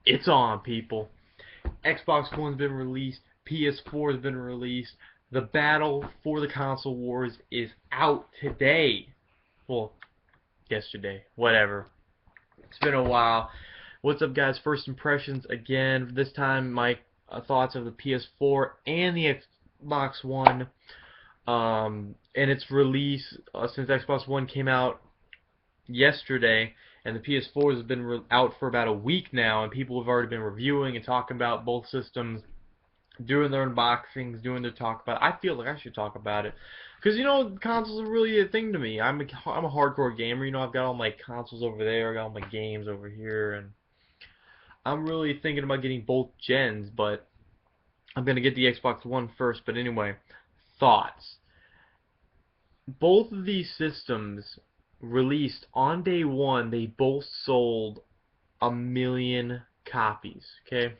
It's on, people. Xbox One's been released. PS4 has been released. The battle for the console wars is out today. Well, yesterday. Whatever. It's been a while. What's up, guys? First impressions again. This time, my thoughts of the PS4 and the Xbox One. And its release since Xbox One came out yesterday, and the PS4 has been out for about a week now, and people have already been reviewing and talking about both systems, doing their unboxings, doing their talk about it. I feel like I should talk about it because consoles are really a thing to me. I'm a hardcore gamer. I've got all my consoles over there, I got all my games over here, and I'm really thinking about getting both gens, but I'm gonna get the Xbox One first. But anyway, thoughts. Both of these systems released on day one, they both sold 1 million copies. Okay,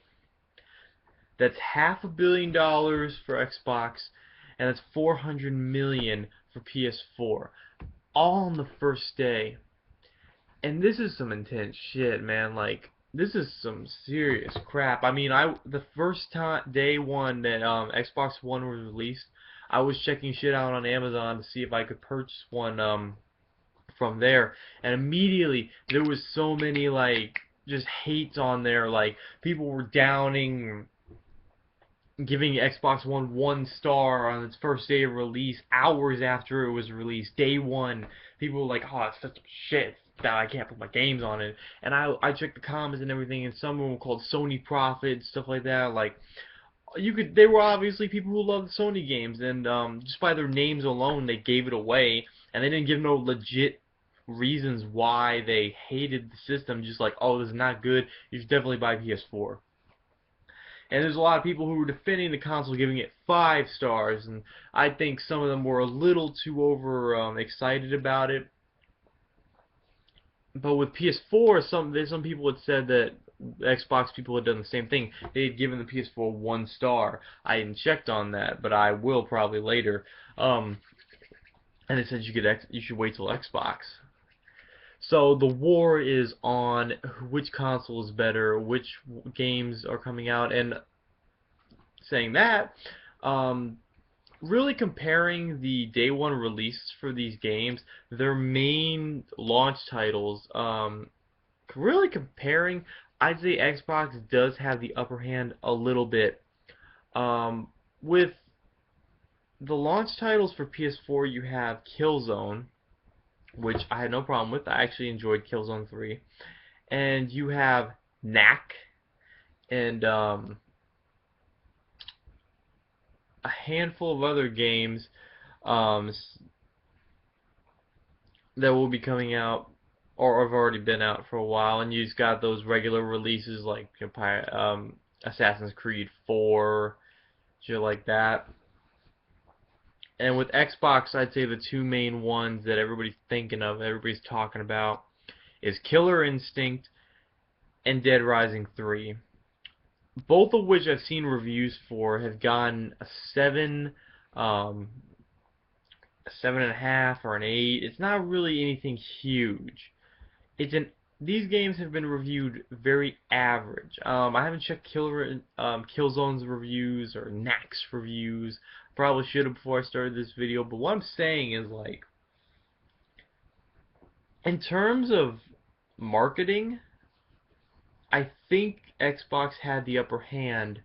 that's $500 million for Xbox, and that's 400 million for PS4, all on the first day. And this is some intense shit, man. Like, this is some serious crap. I mean, the first time day one that Xbox One was released, I was checking shit out on Amazon to see if I could purchase one from there, and immediately there was so many like just hates on there. Like, people were downing, giving Xbox One star on its first day of release, hours after it was released, day one. People were like, "Oh, it's such shit that I can't put my games on it." And I checked the comments and everything, and some of them were called Sony Profit, stuff like that. Like, they were obviously people who loved Sony games, and just by their names alone, they gave it away, and they didn't give no legit reasons why they hated the system. Just like, "Oh, this is not good. You should definitely buy PS4." And there's a lot of people who were defending the console, giving it 5 stars, and I think some of them were a little too over excited about it. But with PS4, some people had said that Xbox people had done the same thing. They had given the PS4 1 star. I hadn't checked on that, but I will probably later. And they said you should wait till Xbox. So the war is on which console is better, which games are coming out, and saying that, really comparing the day one release for these games, their main launch titles, really comparing, I'd say Xbox does have the upper hand a little bit. With the launch titles for PS4, you have Killzone, which I had no problem with. I actually enjoyed Killzone 3. And you have Knack, and a handful of other games um, that will be coming out or have already been out for a while, and you just got those regular releases like Assassin's Creed 4, shit like that. And with Xbox, I'd say the two main ones that everybody's thinking of, everybody's talking about, is Killer Instinct and Dead Rising 3. Both of which I've seen reviews for have gotten a 7, a 7.5, or an 8. It's not really anything huge. These games have been reviewed very average. I haven't checked Killzone's reviews or Knack's reviews. Probably should have before I started this video. But what I'm saying is, like, in terms of marketing, I think Xbox had the upper hand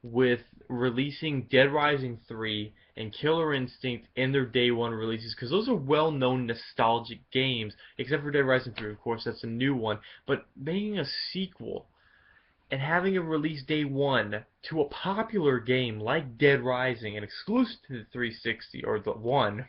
with releasing Dead Rising 3 and Killer Instinct in their day one releases, because those are well-known nostalgic games, except for Dead Rising 3, of course, that's a new one. But making a sequel and having it release day one to a popular game like Dead Rising, and exclusive to the 360 or the One,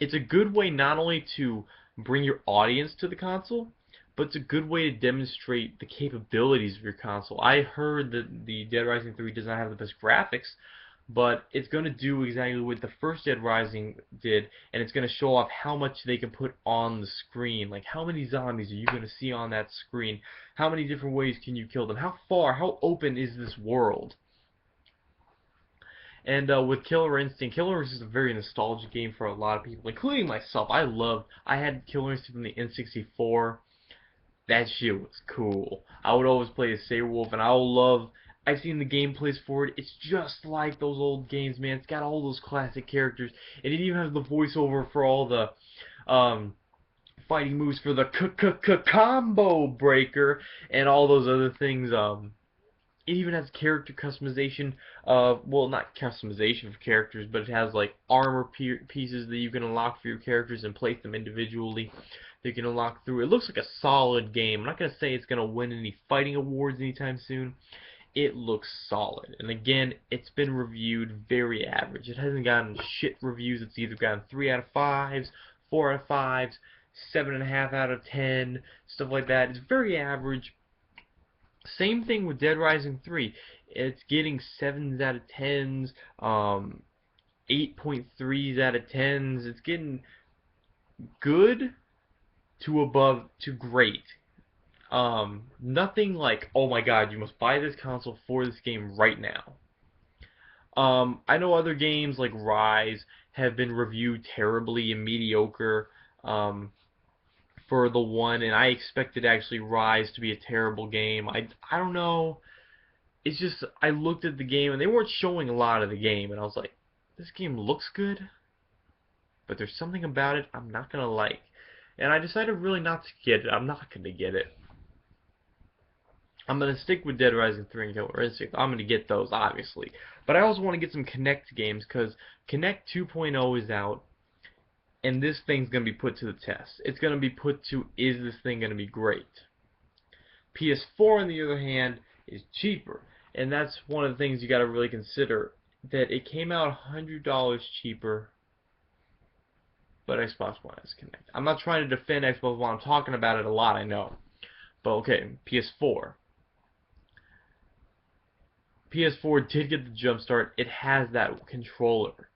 it's a good way not only to bring your audience to the console, but it's a good way to demonstrate the capabilities of your console. I heard that the Dead Rising 3 does not have the best graphics, but it's going to do exactly what the first Dead Rising did, and it's going to show off how much they can put on the screen. Like, how many zombies are you going to see on that screen? How many different ways can you kill them? How open is this world? And with Killer Instinct is a very nostalgic game for a lot of people, including myself. I had Killer Instinct from the N64. That shit was cool. I would always play as Saberwolf, and I will love. I've seen the gameplays for it. It's just like those old games, man. It's got all those classic characters, and it even has the voiceover for all the um, fighting moves for the combo breaker and all those other things. It even has character customization. Well, not customization for characters, but it has like armor pieces that you can unlock for your characters and place them individually. They can unlock through. It looks like a solid game. I'm not gonna say it's gonna win any fighting awards anytime soon. It looks solid, and again, it's been reviewed very average. It hasn't gotten shit reviews. It's either gotten 3 out of 5s, 4 out of 5s, 7.5 out of 10, stuff like that. It's very average. Same thing with Dead Rising 3. It's getting 7s out of 10s, 8.3s out of 10s. It's getting good to above to great. Nothing like, oh my god, you must buy this console for this game right now. I know other games like Rise have been reviewed terribly and mediocre. For the one, and I expected actually Rise to be a terrible game. I don't know. It's just I looked at the game and they weren't showing a lot of the game, and I was like, this game looks good, but there's something about it I'm not gonna like, and I decided really not to get it. I'm not gonna get it. I'm gonna stick with Dead Rising 3 and Killer Instinct. I'm gonna get those obviously, but I also want to get some Kinect games because Kinect 2.0 is out. And this thing's going to be put to the test. It's going to be put to, is this thing going to be great? PS4, on the other hand, is cheaper. And that's one of the things you got to really consider. That it came out $100 cheaper, but Xbox One has Kinect. I'm not trying to defend Xbox One. I'm talking about it a lot, I know. But okay, PS4. PS4 did get the jump start. It has that controller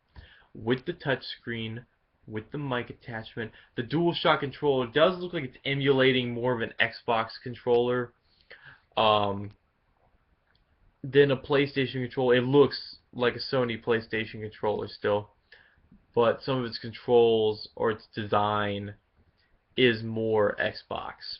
with the touchscreen, with the mic attachment. The DualShock controller does look like it's emulating more of an Xbox controller than a PlayStation controller. It looks like a Sony PlayStation controller still, but some of its controls or its design is more Xbox.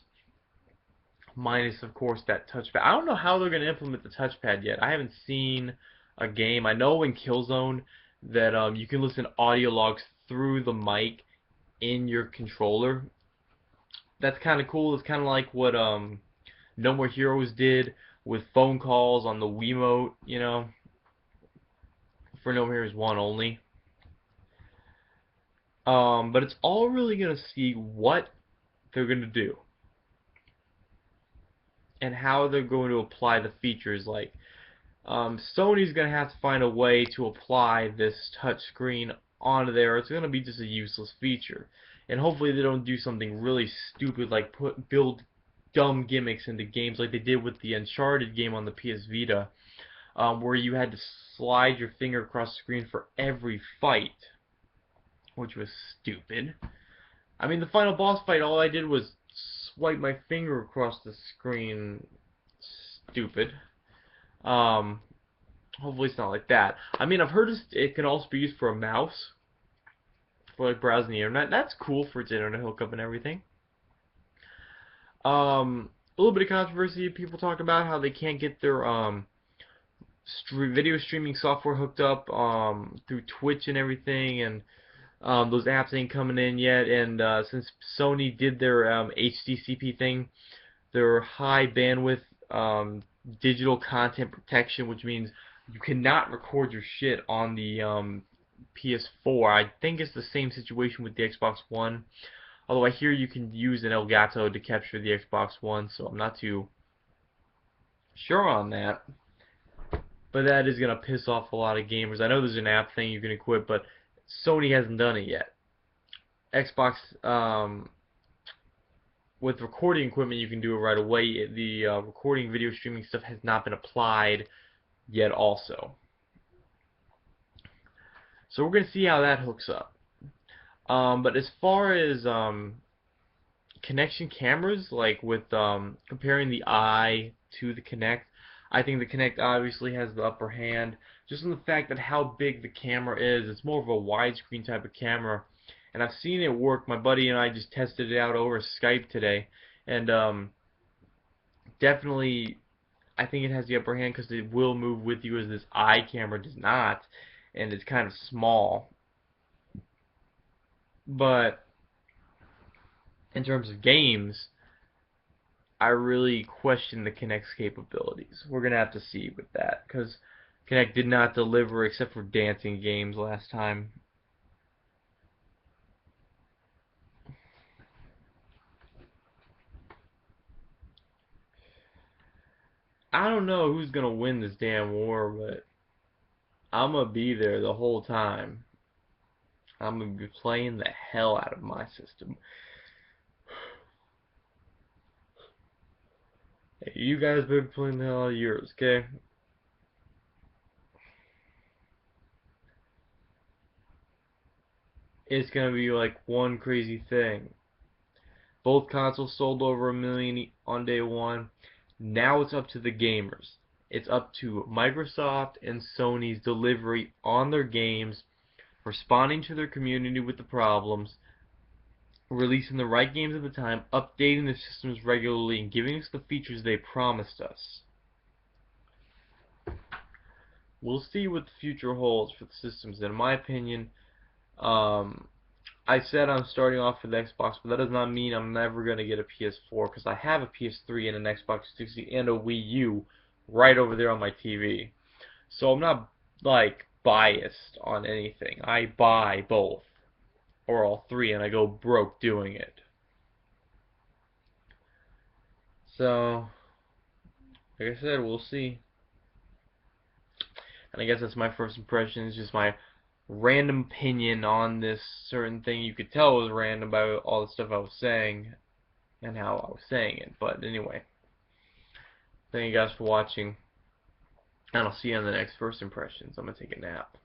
Minus, of course, that touchpad. I don't know how they're going to implement the touchpad yet. I haven't seen a game. I know in Killzone that you can listen to audio logs through the mic in your controller. That's kind of cool. It's kind of like what No More Heroes did with phone calls on the Wiimote, you know, for No More Heroes 1 only. But it's all really going to see what they're going to do and how they're going to apply the features. Like, Sony's going to have to find a way to apply this touchscreen onto there. It's going to be just a useless feature. And hopefully they don't do something really stupid like build dumb gimmicks into games like they did with the Uncharted game on the PS Vita, where you had to slide your finger across the screen for every fight, which was stupid. I mean, the final boss fight, all I did was swipe my finger across the screen. Stupid. Hopefully it's not like that. I mean, I've heard it can also be used for a mouse, for like browsing the internet. That's cool for its internet hookup and everything. A little bit of controversy. People talk about how they can't get their video streaming software hooked up through Twitch and everything, and those apps ain't coming in yet. And since Sony did their HDCP thing, their high bandwidth digital content protection, which means you cannot record your shit on the PS4. I think it's the same situation with the Xbox One. Although I hear you can use an Elgato to capture the Xbox One, so I'm not too sure on that. But that is going to piss off a lot of gamers. I know there's an app thing you can equip, but Sony hasn't done it yet. Xbox, with recording equipment, you can do it right away. The recording video streaming stuff has not been applied yet also. So we're going to see how that hooks up. But as far as connection cameras, like with comparing the Eye to the Kinect, I think the Kinect obviously has the upper hand, just on the fact that how big the camera is. It's more of a widescreen type of camera, and I've seen it work. My buddy and I just tested it out over Skype today, and definitely, I think it has the upper hand because it will move with you as this eye camera does not, and it's kind of small. But in terms of games, I really question the Kinect's capabilities. We're gonna have to see with that because Kinect did not deliver except for dancing games last time. I don't know who's gonna win this damn war, but I'm gonna be there the whole time. I'm gonna be playing the hell out of my system. Hey, you guys better be playing the hell out of yours, okay? It's gonna be like one crazy thing. Both consoles sold over 1 million on day one. Now it's up to the gamers. It's up to Microsoft and Sony's delivery on their games, responding to their community with the problems, releasing the right games at the time, updating the systems regularly, and giving us the features they promised us. We'll see what the future holds for the systems. In my opinion, um, I said I'm starting off with Xbox, but that does not mean I'm never going to get a PS4 because I have a PS3 and an Xbox 360 and a Wii U right over there on my TV. So I'm not like biased on anything. I buy both or all three and I go broke doing it. So, like I said, we'll see. And I guess that's my first impression. It's just my random opinion on this certain thing. You could tell it was random by all the stuff I was saying and how I was saying it. But anyway, thank you guys for watching, and I'll see you on the next first impressions. I'm gonna take a nap.